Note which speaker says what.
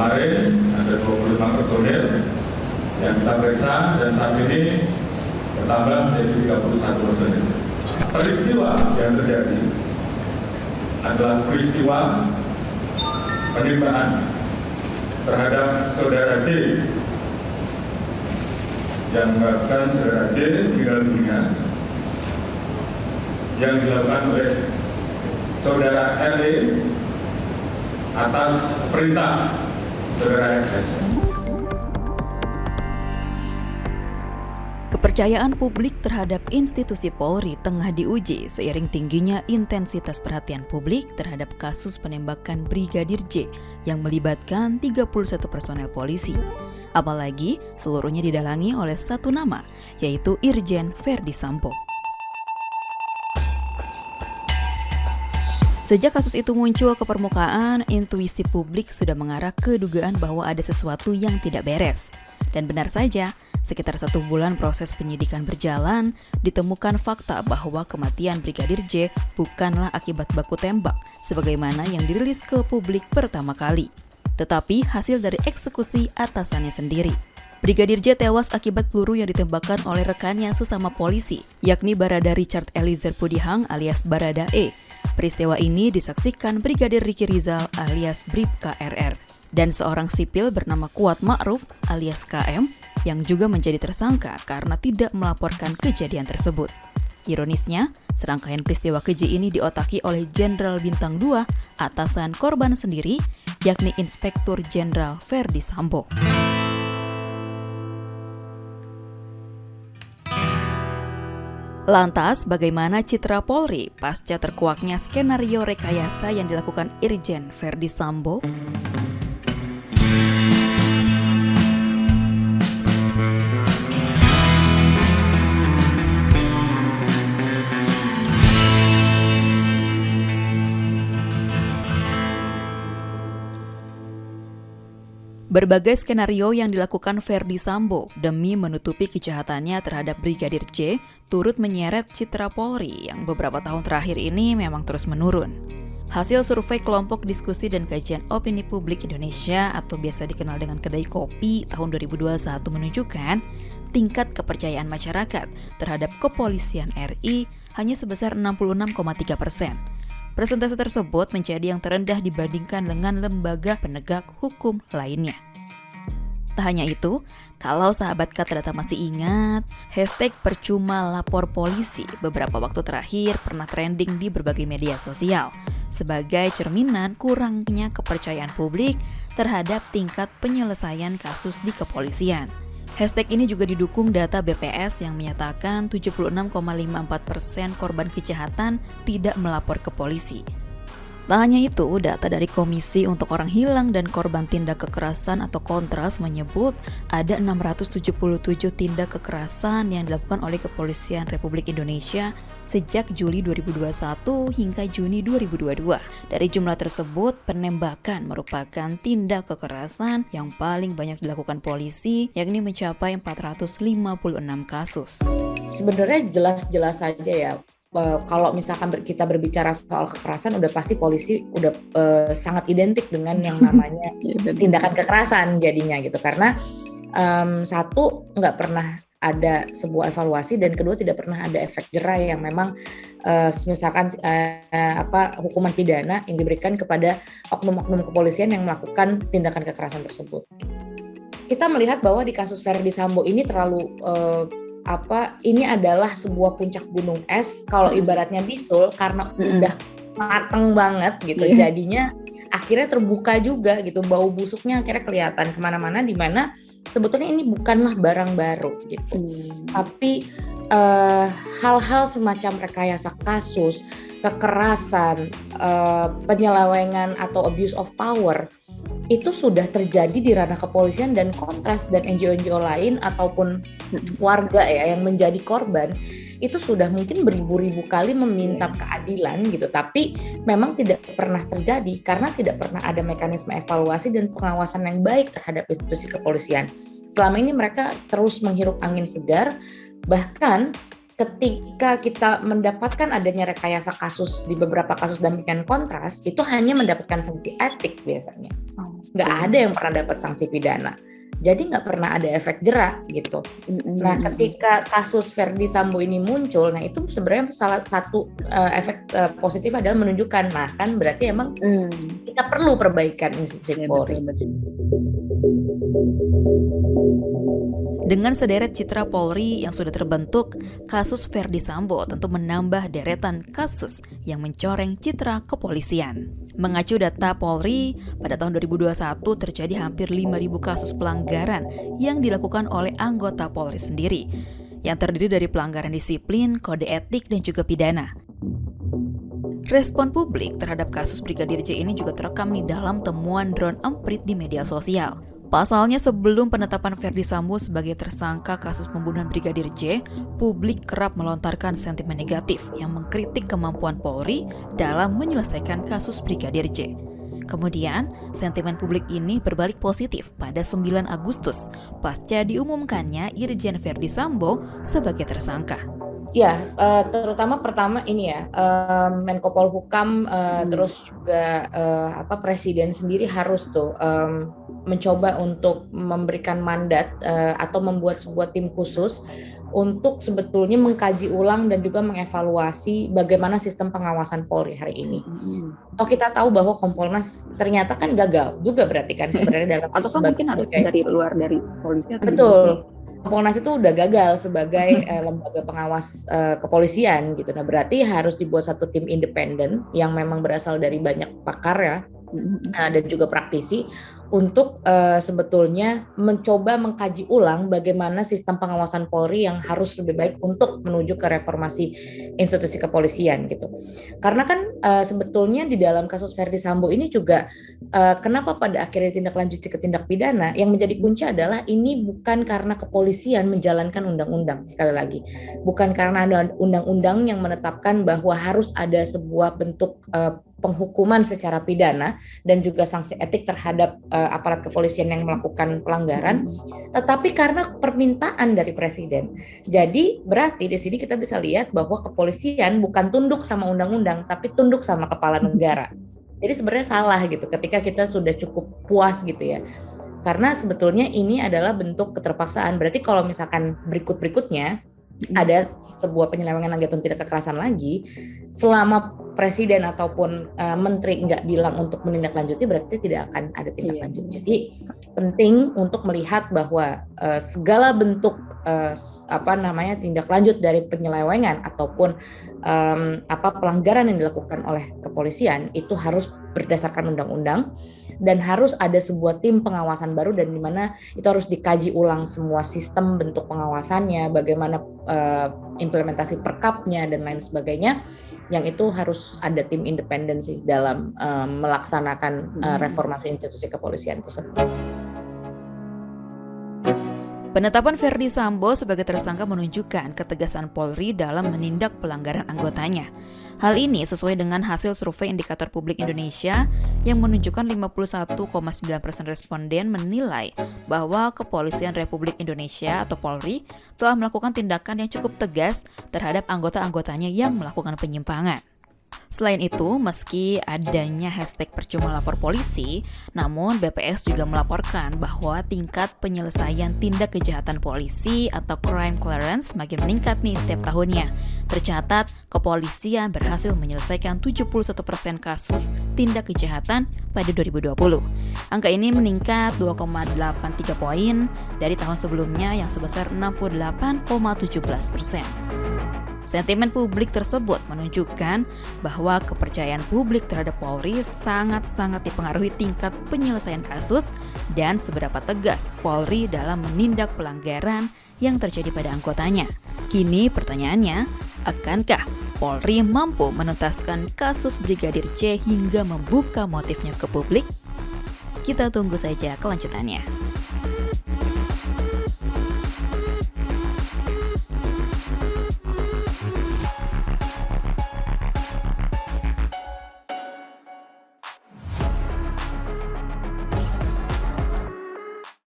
Speaker 1: Kemarin ada 25 personil yang kita periksa dan saat ini bertambah menjadi 31 personil. Peristiwa yang terjadi adalah peristiwa penembakan terhadap saudara J yang menyebabkan saudara J meninggal dunia yang dilakukan oleh saudara RE atas perintah saudara FS.
Speaker 2: Kepercayaan publik terhadap institusi Polri tengah diuji seiring tingginya intensitas perhatian publik terhadap kasus penembakan Brigadir J yang melibatkan 31 personel polisi. Apalagi seluruhnya didalangi oleh satu nama, yaitu Irjen Verdi Sambo. Sejak kasus itu muncul ke permukaan, intuisi publik sudah mengarah ke dugaan bahwa ada sesuatu yang tidak beres. Dan benar saja, sekitar 1 bulan proses penyidikan berjalan, ditemukan fakta bahwa kematian Brigadir J bukanlah akibat baku tembak, sebagaimana yang dirilis ke publik pertama kali, tetapi hasil dari eksekusi atasannya sendiri. Brigadir J tewas akibat peluru yang ditembakkan oleh rekannya sesama polisi, yakni Barada Richard Eliezer Pudihang alias Barada E. Peristiwa ini disaksikan Brigadir Ricky Rizal alias Bribka RR dan seorang sipil bernama Kuat Ma'ruf alias KM yang juga menjadi tersangka karena tidak melaporkan kejadian tersebut. Ironisnya, serangkaian peristiwa keji ini diotaki oleh Jenderal Bintang 2 atasan korban sendiri, yakni Inspektur Jenderal Verdi Sambo. Lantas, bagaimana citra Polri pasca terkuaknya skenario rekayasa yang dilakukan Irjen Verdi Sambo? Berbagai skenario yang dilakukan Verdi Sambo demi menutupi kejahatannya terhadap Brigadir J turut menyeret citra Polri yang beberapa tahun terakhir ini memang terus menurun. Hasil survei kelompok diskusi dan kajian opini publik Indonesia atau biasa dikenal dengan Kedai Kopi tahun 2021 menunjukkan tingkat kepercayaan masyarakat terhadap kepolisian RI hanya sebesar 66,3%. Persentase tersebut menjadi yang terendah dibandingkan dengan lembaga penegak hukum lainnya. Tak hanya itu, kalau sahabat Kata Data masih ingat, hashtag percuma lapor polisi beberapa waktu terakhir pernah trending di berbagai media sosial sebagai cerminan kurangnya kepercayaan publik terhadap tingkat penyelesaian kasus di kepolisian. Hashtag ini juga didukung data BPS yang menyatakan 76,54% korban kejahatan tidak melapor ke polisi. Tak hanya itu, data dari Komisi untuk Orang Hilang dan Korban Tindak Kekerasan atau Kontras menyebut ada 677 tindak kekerasan yang dilakukan oleh Kepolisian Republik Indonesia sejak Juli 2021 hingga Juni 2022. Dari jumlah tersebut, penembakan merupakan tindak kekerasan yang paling banyak dilakukan polisi, yakni mencapai 456 kasus.
Speaker 3: Sebenarnya jelas-jelas saja ya. Kalau misalkan kita berbicara soal kekerasan, udah pasti polisi udah sangat identik dengan yang namanya tindakan kekerasan jadinya gitu. Karena satu, nggak pernah ada sebuah evaluasi, dan kedua tidak pernah ada efek jera yang memang misalkan hukuman pidana yang diberikan kepada oknum-oknum kepolisian yang melakukan tindakan kekerasan tersebut. Kita melihat bahwa di kasus Verdi Sambo ini terlalu ini adalah sebuah puncak gunung es kalau ibaratnya Bisul, karena udah mateng banget gitu. Jadinya akhirnya terbuka juga gitu, bau busuknya akhirnya kelihatan kemana-mana, di mana sebetulnya ini bukanlah barang baru gitu. Tapi hal-hal semacam rekayasa kasus, kekerasan, penyelewengan atau abuse of power itu sudah terjadi di ranah kepolisian dan Kontras dan NGO-NGO lain ataupun warga ya yang menjadi korban. Itu sudah mungkin beribu-ribu kali meminta keadilan gitu, tapi memang tidak pernah terjadi karena tidak pernah ada mekanisme evaluasi dan pengawasan yang baik terhadap institusi kepolisian. Selama ini mereka terus menghirup angin segar, bahkan ketika kita mendapatkan adanya rekayasa kasus di beberapa kasus dampingan Kontras, itu hanya mendapatkan sanksi etik biasanya. nggak ada yang pernah dapat sanksi pidana. Jadi nggak pernah ada efek jerak gitu. Nah, ketika kasus Verdi Sambo ini muncul, nah itu sebenarnya salah satu efek positif adalah menunjukkan, nah kan berarti emang kita perlu perbaikan institusi Polri.
Speaker 2: Dengan sederet citra Polri yang sudah terbentuk, kasus Verdi Sambo tentu menambah deretan kasus yang mencoreng citra kepolisian. Mengacu data Polri, pada tahun 2021 terjadi hampir 5.000 kasus pelanggaran yang dilakukan oleh anggota Polri sendiri, yang terdiri dari pelanggaran disiplin, kode etik, dan juga pidana. Respon publik terhadap kasus Brigadir J ini juga terekam nih dalam temuan drone emprit di media sosial. Pasalnya, sebelum penetapan Verdi Sambo sebagai tersangka kasus pembunuhan Brigadir J, publik kerap melontarkan sentimen negatif yang mengkritik kemampuan Polri dalam menyelesaikan kasus Brigadir J. Kemudian, sentimen publik ini berbalik positif pada 9 Agustus pasca diumumkannya Irjen Verdi Sambo sebagai tersangka.
Speaker 3: Ya, terutama pertama ini ya, Menko Polhukam, terus juga Presiden sendiri harus tuh mencoba untuk memberikan mandat atau membuat sebuah tim khusus untuk sebetulnya mengkaji ulang dan juga mengevaluasi bagaimana sistem pengawasan Polri hari ini. Toh kita tahu bahwa Kompolnas ternyata kan gagal juga berarti kan sebenarnya dalam
Speaker 4: atau mungkin harus dari luar dari polisi.
Speaker 3: Betul. Kompolnas itu udah gagal sebagai lembaga pengawas kepolisian gitu. Nah, berarti harus dibuat satu tim independen yang memang berasal dari banyak pakar ya, dan juga praktisi untuk sebetulnya mencoba mengkaji ulang bagaimana sistem pengawasan Polri yang harus lebih baik untuk menuju ke reformasi institusi kepolisian gitu. Karena kan sebetulnya di dalam kasus Verdi Sambo ini juga kenapa pada akhirnya tindak lanjuti ke tindak pidana, yang menjadi kunci adalah ini bukan karena kepolisian menjalankan undang-undang, sekali lagi bukan karena ada undang-undang yang menetapkan bahwa harus ada sebuah bentuk penghukuman secara pidana dan juga sanksi etik terhadap aparat kepolisian yang melakukan pelanggaran, tetapi karena permintaan dari Presiden. Jadi berarti di sini kita bisa lihat bahwa kepolisian bukan tunduk sama undang-undang, tapi tunduk sama kepala negara. Jadi sebenarnya salah gitu ketika kita sudah cukup puas gitu ya. Karena sebetulnya ini adalah bentuk keterpaksaan. Berarti kalau misalkan berikutnya ada sebuah penyelewengan lagi atau tidak kekerasan lagi, selama Presiden ataupun menteri nggak bilang untuk menindaklanjuti, berarti tidak akan ada tindak lanjut. Jadi penting untuk melihat bahwa segala bentuk tindak lanjut dari penyelewengan ataupun pelanggaran yang dilakukan oleh kepolisian itu harus berdasarkan undang-undang dan harus ada sebuah tim pengawasan baru, dan di mana itu harus dikaji ulang semua sistem bentuk pengawasannya, bagaimana implementasi perkapnya dan lain sebagainya, yang itu harus ada tim independen sih dalam melaksanakan reformasi institusi kepolisian tersebut.
Speaker 2: Penetapan Verdi Sambo sebagai tersangka menunjukkan ketegasan Polri dalam menindak pelanggaran anggotanya. Hal ini sesuai dengan hasil survei Indikator Publik Indonesia yang menunjukkan 51,9% responden menilai bahwa Kepolisian Republik Indonesia atau Polri telah melakukan tindakan yang cukup tegas terhadap anggota-anggotanya yang melakukan penyimpangan. Selain itu, meski adanya hashtag percuma lapor polisi, namun BPS juga melaporkan bahwa tingkat penyelesaian tindak kejahatan polisi atau crime clearance makin meningkat nih setiap tahunnya. Tercatat, kepolisian berhasil menyelesaikan 71% kasus tindak kejahatan pada 2020. Angka ini meningkat 2,83 poin dari tahun sebelumnya yang sebesar 68,17%. Sentimen publik tersebut menunjukkan bahwa kepercayaan publik terhadap Polri sangat-sangat dipengaruhi tingkat penyelesaian kasus dan seberapa tegas Polri dalam menindak pelanggaran yang terjadi pada anggotanya. Kini pertanyaannya, akankah Polri mampu menuntaskan kasus Brigadir J hingga membuka motifnya ke publik? Kita tunggu saja kelanjutannya.